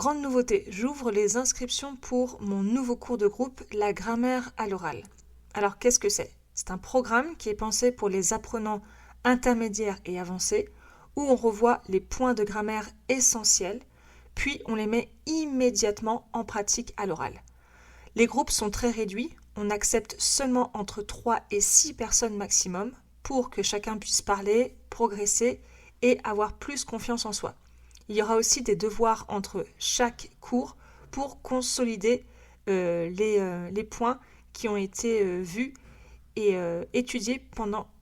Grande nouveauté, j'ouvre les inscriptions pour mon nouveau cours de groupe, la grammaire à l'oral. Alors qu'est-ce que c'est ? C'est un programme qui est pensé pour les apprenants intermédiaires et avancés, où on revoit les points de grammaire essentiels, puis on les met immédiatement en pratique à l'oral. Les groupes sont très réduits, on accepte seulement entre 3 et 6 personnes maximum pour que chacun puisse parler, progresser et avoir plus confiance en soi. Il y aura aussi des devoirs entre chaque cours pour consolider les points qui ont été vus et étudiés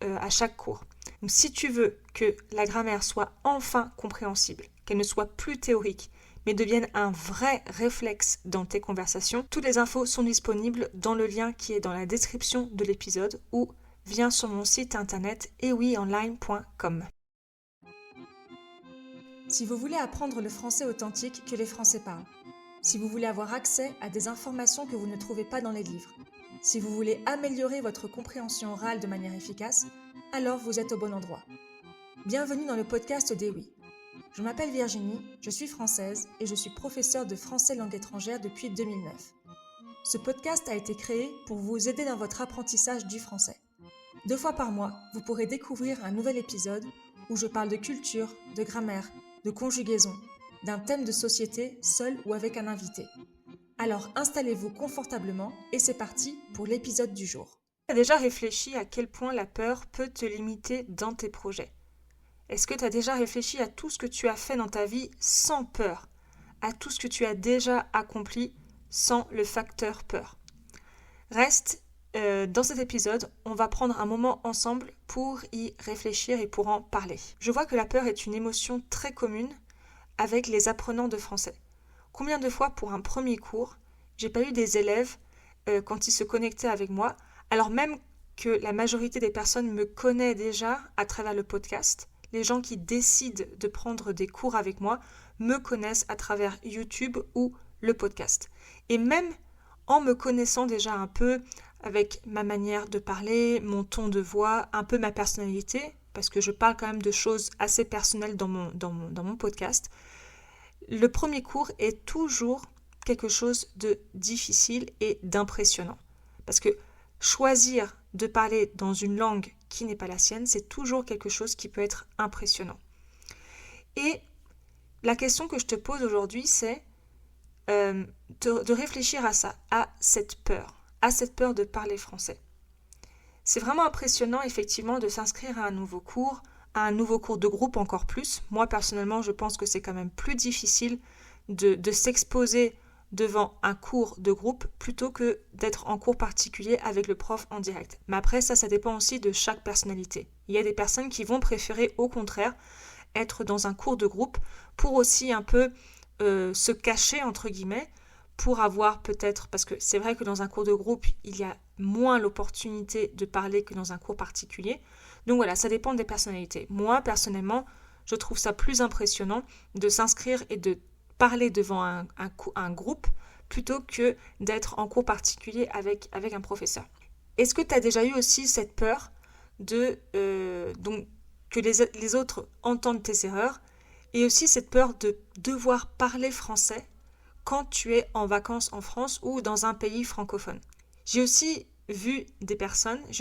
à chaque cours. Donc, si tu veux que la grammaire soit enfin compréhensible, qu'elle ne soit plus théorique, mais devienne un vrai réflexe dans tes conversations, toutes les infos sont disponibles dans le lien qui est dans la description de l'épisode ou viens sur mon site internet eouionline.com. Si vous voulez apprendre le français authentique que les Français parlent, si vous voulez avoir accès à des informations que vous ne trouvez pas dans les livres, si vous voulez améliorer votre compréhension orale de manière efficace, alors vous êtes au bon endroit. Bienvenue dans le podcast d'EWI. Je m'appelle Virginie, je suis française et je suis professeure de français langue étrangère depuis 2009. Ce podcast a été créé pour vous aider dans votre apprentissage du français. 2 fois par mois, vous pourrez découvrir un nouvel épisode où je parle de culture, de grammaire, de conjugaison, d'un thème de société seul ou avec un invité. Alors installez-vous confortablement et c'est parti pour l'épisode du jour. Tu as déjà réfléchi à quel point la peur peut te limiter dans tes projets ? Est-ce que tu as déjà réfléchi à tout ce que tu as fait dans ta vie sans peur, à tout ce que tu as déjà accompli sans le facteur peur ? Reste dans cet épisode, on va prendre un moment ensemble pour y réfléchir et pour en parler. Je vois que la peur est une émotion très commune avec les apprenants de français. Combien de fois pour un premier cours, j'ai pas eu des élèves quand ils se connectaient avec moi, alors même que la majorité des personnes me connaissent déjà à travers le podcast. Les gens qui décident de prendre des cours avec moi me connaissent à travers YouTube ou le podcast. Et même en me connaissant déjà un peu avec ma manière de parler, mon ton de voix, un peu ma personnalité, parce que je parle quand même de choses assez personnelles dans mon podcast, le premier cours est toujours quelque chose de difficile et d'impressionnant. Parce que choisir de parler dans une langue qui n'est pas la sienne, c'est toujours quelque chose qui peut être impressionnant. Et la question que je te pose aujourd'hui, c'est de réfléchir à ça, à cette peur de parler français. C'est vraiment impressionnant, effectivement, de s'inscrire à un nouveau cours de groupe encore plus. Moi, personnellement, je pense que c'est quand même plus difficile de s'exposer devant un cours de groupe plutôt que d'être en cours particulier avec le prof en direct. Mais après, ça dépend aussi de chaque personnalité. Il y a des personnes qui vont préférer, au contraire, être dans un cours de groupe pour aussi un peu se cacher, entre guillemets, pour avoir peut-être, parce que c'est vrai que dans un cours de groupe, il y a moins l'opportunité de parler que dans un cours particulier. Donc voilà, ça dépend des personnalités. Moi, personnellement, je trouve ça plus impressionnant de s'inscrire et de parler devant un groupe plutôt que d'être en cours particulier avec un professeur. Est-ce que tu as déjà eu aussi cette peur que les autres entendent tes erreurs et aussi cette peur de devoir parler français quand tu es en vacances en France ou dans un pays francophone? J'ai aussi j'ai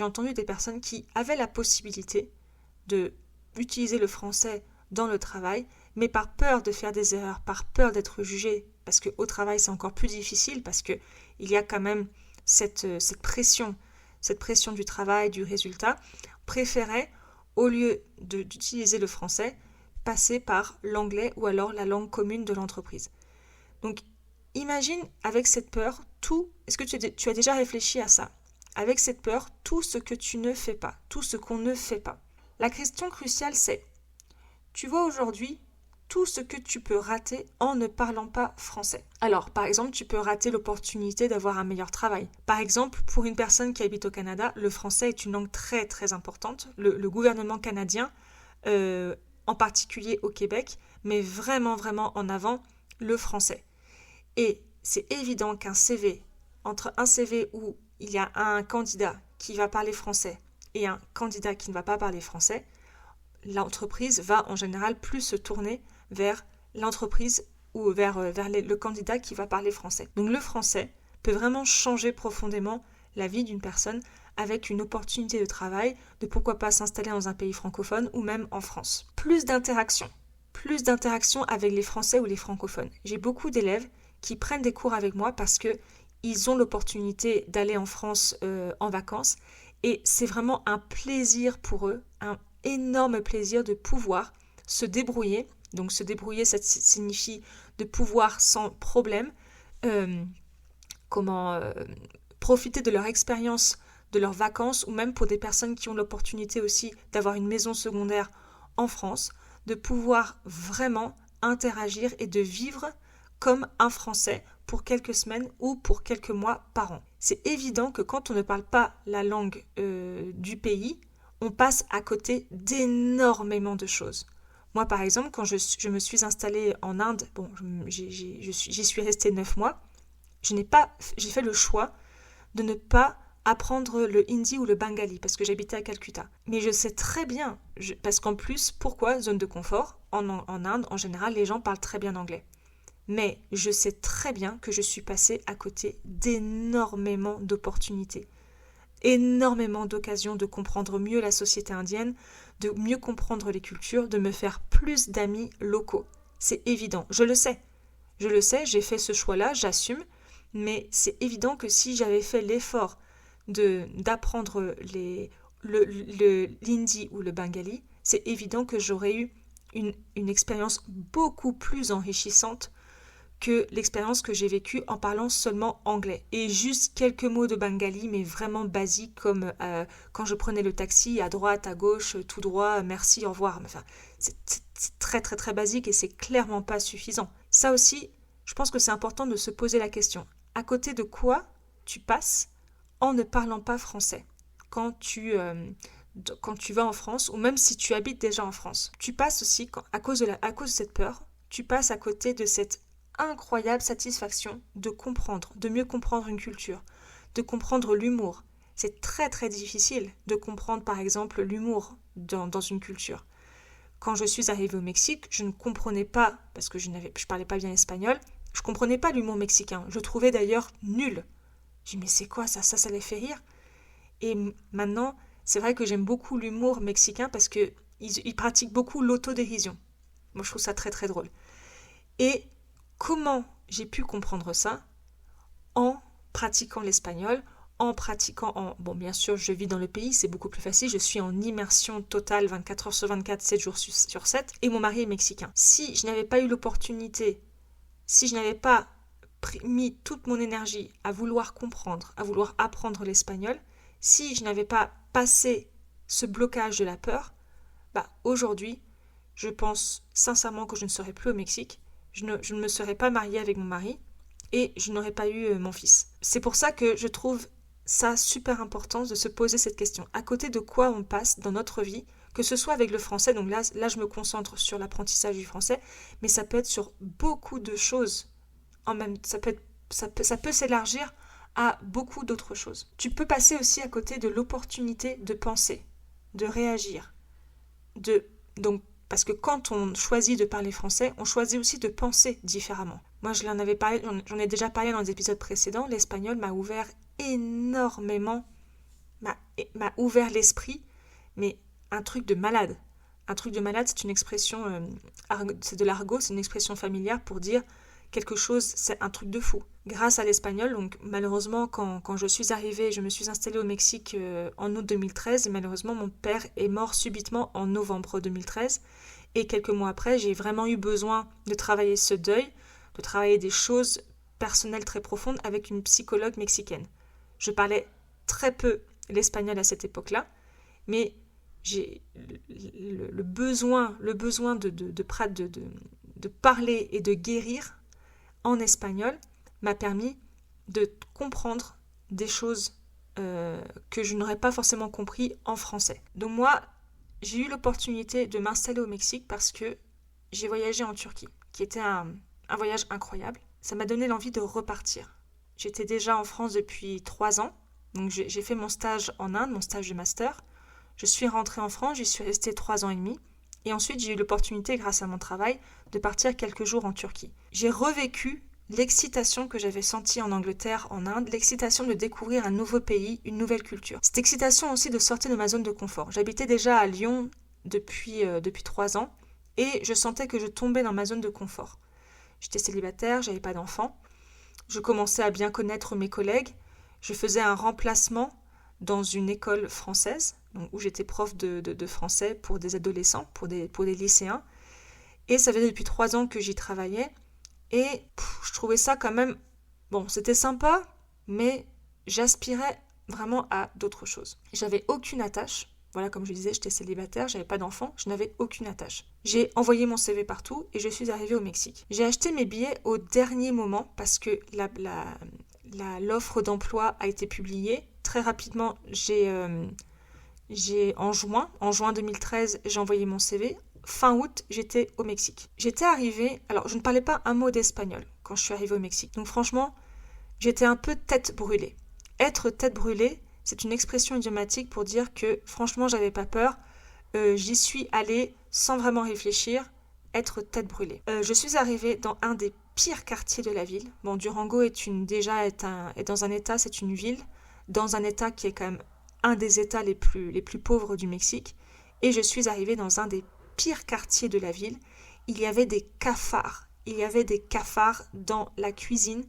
entendu des personnes qui avaient la possibilité d'utiliser le français dans le travail, mais par peur de faire des erreurs, par peur d'être jugé, parce qu'au travail c'est encore plus difficile, parce qu'il y a quand même cette pression du travail, du résultat, préféraient, au lieu d'utiliser le français, passer par l'anglais ou alors la langue commune de l'entreprise. Donc, imagine avec cette peur, est-ce que tu as déjà réfléchi à ça? Avec cette peur, tout ce que tu ne fais pas, tout ce qu'on ne fait pas. La question cruciale, c'est, tu vois aujourd'hui tout ce que tu peux rater en ne parlant pas français. Alors, par exemple, tu peux rater l'opportunité d'avoir un meilleur travail. Par exemple, pour une personne qui habite au Canada, le français est une langue très très importante. Le gouvernement canadien, en particulier au Québec, met vraiment vraiment en avant le français. Et c'est évident entre un CV où il y a un candidat qui va parler français et un candidat qui ne va pas parler français, l'entreprise va en général plus se tourner vers l'entreprise ou vers le candidat qui va parler français. Donc le français peut vraiment changer profondément la vie d'une personne avec une opportunité de travail, de pourquoi pas s'installer dans un pays francophone ou même en France. Plus d'interaction avec les Français ou les francophones. J'ai beaucoup d'élèves qui prennent des cours avec moi parce qu'ils ont l'opportunité d'aller en France en vacances et c'est vraiment un plaisir pour eux, un énorme plaisir de pouvoir se débrouiller. Donc se débrouiller, ça signifie de pouvoir sans problème profiter de leur expérience, de leurs vacances, ou même pour des personnes qui ont l'opportunité aussi d'avoir une maison secondaire en France, de pouvoir vraiment interagir et de vivre comme un Français pour quelques semaines ou pour quelques mois par an. C'est évident que quand on ne parle pas la langue du pays, on passe à côté d'énormément de choses. Moi, par exemple, quand je me suis installée en Inde, j'y suis restée 9 mois, j'ai fait le choix de ne pas apprendre le hindi ou le bengali parce que j'habitais à Calcutta. Mais je sais très bien, parce qu'en plus, pourquoi zone de confort? En Inde, en général, les gens parlent très bien anglais. Mais je sais très bien que je suis passée à côté d'énormément d'opportunités, énormément d'occasions de comprendre mieux la société indienne, de mieux comprendre les cultures, de me faire plus d'amis locaux. C'est évident, je le sais, j'ai fait ce choix-là, j'assume, mais c'est évident que si j'avais fait l'effort d'apprendre l'hindi ou le bengali, c'est évident que j'aurais eu une expérience beaucoup plus enrichissante que l'expérience que j'ai vécue en parlant seulement anglais. Et juste quelques mots de bengali, mais vraiment basiques, comme quand je prenais le taxi, à droite, à gauche, tout droit, merci, au revoir. Enfin, c'est très très très basique et c'est clairement pas suffisant. Ça aussi, je pense que c'est important de se poser la question. À côté de quoi tu passes en ne parlant pas français quand tu vas en France, ou même si tu habites déjà en France. Tu passes aussi, à cause de cette peur, tu passes à côté de cette incroyable satisfaction de comprendre, de mieux comprendre une culture, de comprendre l'humour. C'est très très difficile de comprendre par exemple l'humour dans une culture. Quand je suis arrivée au Mexique, je ne comprenais pas, parce que je parlais pas bien espagnol, je comprenais pas l'humour mexicain. Je trouvais d'ailleurs nul. Je dis mais c'est quoi ça les fait rire. Et maintenant, c'est vrai que j'aime beaucoup l'humour mexicain parce qu'ils pratiquent beaucoup l'autodérision. Moi je trouve ça très très drôle. Et comment j'ai pu comprendre ça? En pratiquant l'espagnol, Bon, bien sûr, je vis dans le pays, c'est beaucoup plus facile, je suis en immersion totale 24 heures sur 24, 7 jours sur 7, et mon mari est mexicain. Si je n'avais pas eu l'opportunité, si je n'avais pas mis toute mon énergie à vouloir comprendre, à vouloir apprendre l'espagnol, si je n'avais pas passé ce blocage de la peur, aujourd'hui, je pense sincèrement que je ne serais plus au Mexique, je ne me serais pas mariée avec mon mari et je n'aurais pas eu mon fils. C'est pour ça que je trouve ça super important de se poser cette question. À côté de quoi on passe dans notre vie, que ce soit avec le français, donc là je me concentre sur l'apprentissage du français, mais ça peut être sur beaucoup de choses. Ça peut s'élargir à beaucoup d'autres choses. Tu peux passer aussi à côté de l'opportunité de penser, de réagir, parce que quand on choisit de parler français, on choisit aussi de penser différemment. Moi, j'en ai déjà parlé dans les épisodes précédents, l'espagnol m'a ouvert énormément, m'a ouvert l'esprit, mais un truc de malade. Un truc de malade, c'est une expression, c'est de l'argot, c'est une expression familière pour dire quelque chose, c'est un truc de fou. Grâce à l'espagnol, donc malheureusement, quand je suis arrivée, je me suis installée au Mexique en août 2013, et malheureusement, mon père est mort subitement en novembre 2013. Et quelques mois après, j'ai vraiment eu besoin de travailler ce deuil, de travailler des choses personnelles très profondes avec une psychologue mexicaine. Je parlais très peu l'espagnol à cette époque-là, mais j'ai le besoin de parler et de guérir en espagnol m'a permis de comprendre des choses que je n'aurais pas forcément compris en français. Donc moi, j'ai eu l'opportunité de m'installer au Mexique parce que j'ai voyagé en Turquie, qui était un voyage incroyable. Ça m'a donné l'envie de repartir. J'étais déjà en France depuis 3 ans, donc j'ai fait mon stage en Inde, mon stage de master. Je suis rentrée en France, j'y suis restée 3 ans et demi. Et ensuite, j'ai eu l'opportunité, grâce à mon travail, de partir quelques jours en Turquie. J'ai revécu l'excitation que j'avais sentie en Angleterre, en Inde, l'excitation de découvrir un nouveau pays, une nouvelle culture. Cette excitation aussi de sortir de ma zone de confort. J'habitais déjà à Lyon depuis 3 ans et je sentais que je tombais dans ma zone de confort. J'étais célibataire, j'avais pas d'enfant. Je commençais à bien connaître mes collègues. Je faisais un remplacement dans une école française, donc où j'étais prof de français pour des adolescents, pour des lycéens. Et ça faisait depuis 3 ans que j'y travaillais. Et je trouvais ça quand même... Bon, c'était sympa, mais j'aspirais vraiment à d'autres choses. J'avais aucune attache. Voilà, comme je disais, j'étais célibataire, j'avais pas d'enfant, je n'avais aucune attache. J'ai envoyé mon CV partout et je suis arrivée au Mexique. J'ai acheté mes billets au dernier moment parce que l'offre d'emploi a été publiée. Très rapidement, en juin 2013, j'ai envoyé mon CV. Fin août, j'étais au Mexique. J'étais arrivée, alors je ne parlais pas un mot d'espagnol quand je suis arrivée au Mexique. Donc franchement, j'étais un peu tête brûlée. Être tête brûlée, c'est une expression idiomatique pour dire que franchement, j'avais pas peur. J'y suis allée sans vraiment réfléchir, être tête brûlée. Je suis arrivée dans un des pires quartiers de la ville. Bon, Durango est dans un état, c'est une ville, dans un état qui est quand même un des états les plus pauvres du Mexique. Et je suis arrivée dans un des pires quartiers de la ville. Il y avait des cafards. Il y avait des cafards dans la cuisine.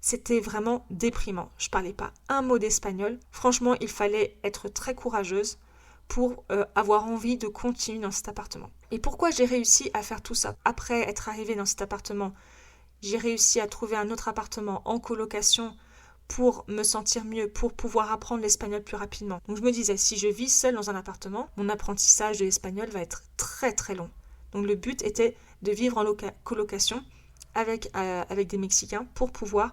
C'était vraiment déprimant. Je parlais pas un mot d'espagnol. Franchement, il fallait être très courageuse pour avoir envie de continuer dans cet appartement. Et pourquoi j'ai réussi à faire tout ça? Après être arrivée dans cet appartement, j'ai réussi à trouver un autre appartement en colocation pour me sentir mieux, pour pouvoir apprendre l'espagnol plus rapidement. Donc je me disais, si je vis seule dans un appartement, mon apprentissage de l'espagnol va être très très long. Donc le but était de vivre en colocation avec des Mexicains pour pouvoir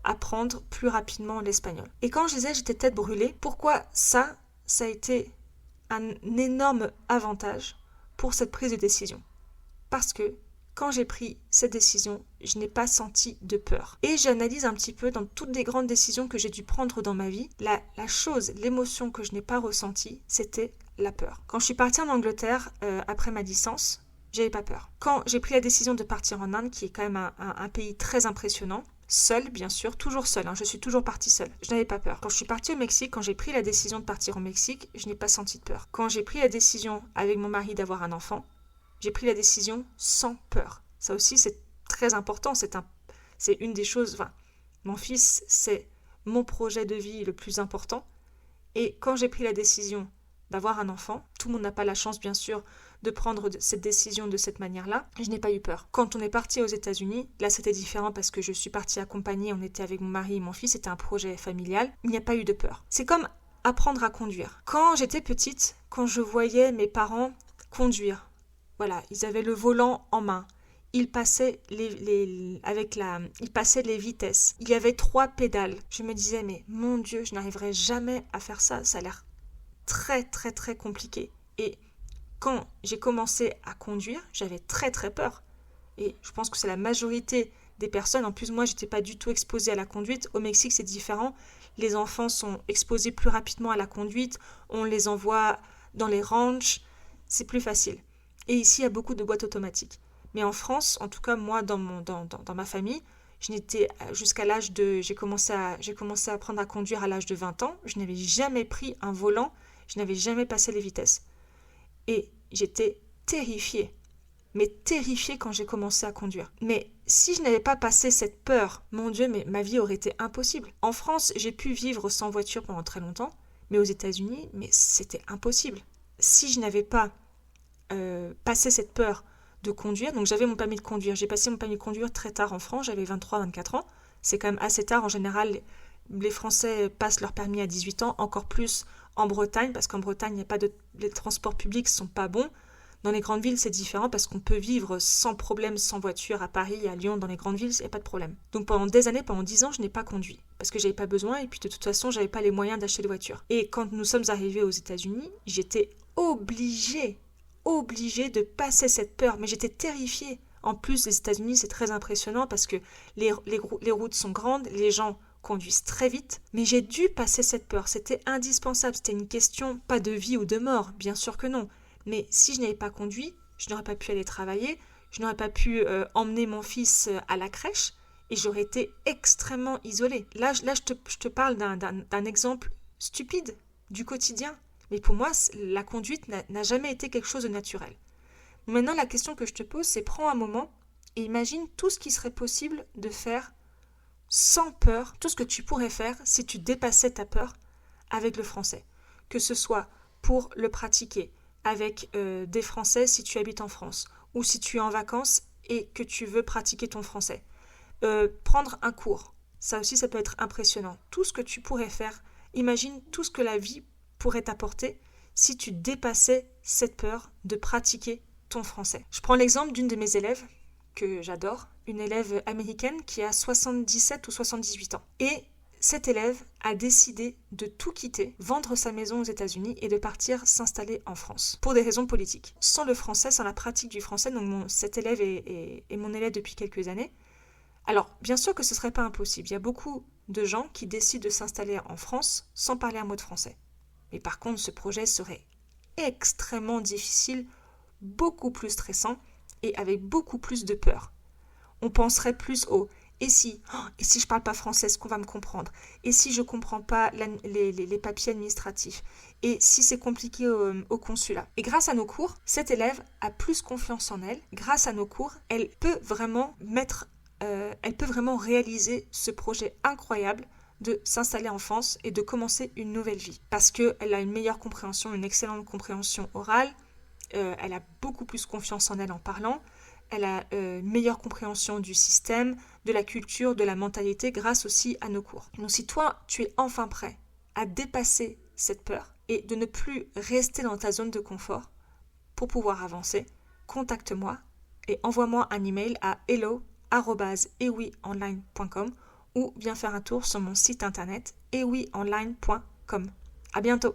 apprendre plus rapidement l'espagnol. Et quand je disais j'étais tête brûlée, pourquoi ça a été un énorme avantage pour cette prise de décision? Parce que quand j'ai pris cette décision, je n'ai pas senti de peur. Et j'analyse un petit peu dans toutes les grandes décisions que j'ai dû prendre dans ma vie, l'émotion que je n'ai pas ressentie, c'était la peur. Quand je suis partie en Angleterre après ma licence, j'avais pas peur. Quand j'ai pris la décision de partir en Inde, qui est quand même un pays très impressionnant, seule bien sûr, toujours seule, je suis toujours partie seule, je n'avais pas peur. Quand je suis partie au Mexique, quand j'ai pris la décision de partir au Mexique, je n'ai pas senti de peur. Quand j'ai pris la décision avec mon mari d'avoir un enfant, j'ai pris la décision sans peur. Ça aussi, c'est très important. C'est une des choses... mon fils, c'est mon projet de vie le plus important. Et quand j'ai pris la décision d'avoir un enfant, tout le monde n'a pas la chance, bien sûr, de prendre cette décision de cette manière-là. Je n'ai pas eu peur. Quand on est parti aux États-Unis, là, c'était différent parce que je suis partie accompagnée, on était avec mon mari et mon fils, c'était un projet familial. Il n'y a pas eu de peur. C'est comme apprendre à conduire. Quand j'étais petite, quand je voyais mes parents conduire, voilà, ils avaient le volant en main. Ils passaient les vitesses. Il y avait 3 pédales. Je me disais, mais mon Dieu, je n'arriverai jamais à faire ça. Ça a l'air très, très, très compliqué. Et quand j'ai commencé à conduire, j'avais très, très peur. Et je pense que c'est la majorité des personnes. En plus, moi, je n'étais pas du tout exposée à la conduite. Au Mexique, c'est différent. Les enfants sont exposés plus rapidement à la conduite. On les envoie dans les ranchs. C'est plus facile. Et ici, il y a beaucoup de boîtes automatiques. Mais en France, en tout cas, moi, dans ma famille, j'ai commencé à apprendre à conduire à l'âge de 20 ans. Je n'avais jamais pris un volant. Je n'avais jamais passé les vitesses. Et j'étais terrifiée. Mais terrifiée quand j'ai commencé à conduire. Mais si je n'avais pas passé cette peur, mon Dieu, mais ma vie aurait été impossible. En France, j'ai pu vivre sans voiture pendant très longtemps. Mais aux États-Unis, c'était impossible. Si je n'avais pas passer cette peur de conduire. Donc j'avais mon permis de conduire. J'ai passé mon permis de conduire très tard en France. J'avais 23-24 ans. C'est quand même assez tard. En général, les Français passent leur permis à 18 ans. Encore plus en Bretagne, parce qu'en Bretagne, les transports publics ne sont pas bons. Dans les grandes villes, c'est différent parce qu'on peut vivre sans problème, sans voiture à Paris, à Lyon, dans les grandes villes, il n'y a pas de problème. Donc pendant des années, pendant 10 ans, je n'ai pas conduit parce que j'avais pas besoin et puis de toute façon, j'avais pas les moyens d'acheter de voiture. Et quand nous sommes arrivés aux États-Unis, j'étais obligée de passer cette peur, mais j'étais terrifiée. En plus, les États-Unis, c'est très impressionnant parce que les routes sont grandes, les gens conduisent très vite, mais j'ai dû passer cette peur, c'était indispensable, c'était une question pas de vie ou de mort, bien sûr que non, Mais si je n'avais pas conduit, je n'aurais pas pu aller travailler, je n'aurais pas pu emmener mon fils à la crèche et j'aurais été extrêmement isolée. Là je te parle d'un exemple stupide du quotidien. Mais pour moi, la conduite n'a jamais été quelque chose de naturel. Maintenant, la question que je te pose, c'est prends un moment et imagine tout ce qui serait possible de faire sans peur, tout ce que tu pourrais faire si tu dépassais ta peur avec le français. Que ce soit pour le pratiquer avec des Français si tu habites en France ou si tu es en vacances et que tu veux pratiquer ton français. Prendre un cours, ça aussi ça peut être impressionnant. Tout ce que tu pourrais faire, imagine tout ce que la vie pourrait t'apporter si tu dépassais cette peur de pratiquer ton français. Je prends l'exemple d'une de mes élèves que j'adore, une élève américaine qui a 77 ou 78 ans. Et cette élève a décidé de tout quitter, vendre sa maison aux États-Unis et de partir s'installer en France pour des raisons politiques. Sans le français, sans la pratique du français, donc cette élève est mon élève depuis quelques années. Alors, bien sûr que ce ne serait pas impossible. Il y a beaucoup de gens qui décident de s'installer en France sans parler un mot de français. Mais par contre, ce projet serait extrêmement difficile, beaucoup plus stressant et avec beaucoup plus de peur. On penserait plus au « et si je parle pas français, est-ce qu'on va me comprendre ? Et si je comprends pas les papiers administratifs ? Et si c'est compliqué au consulat ?» Et grâce à nos cours, cette élève a plus confiance en elle. Grâce à nos cours, elle peut vraiment réaliser ce projet incroyable de s'installer en France et de commencer une nouvelle vie. Parce qu'elle a une meilleure compréhension, une excellente compréhension orale, elle a beaucoup plus confiance en elle en parlant, elle a une meilleure compréhension du système, de la culture, de la mentalité grâce aussi à nos cours. Donc si toi, tu es enfin prêt à dépasser cette peur et de ne plus rester dans ta zone de confort pour pouvoir avancer, contacte-moi et envoie-moi un email à hello@eouionline.com ou viens faire un tour sur mon site internet eouionline.com. À bientôt.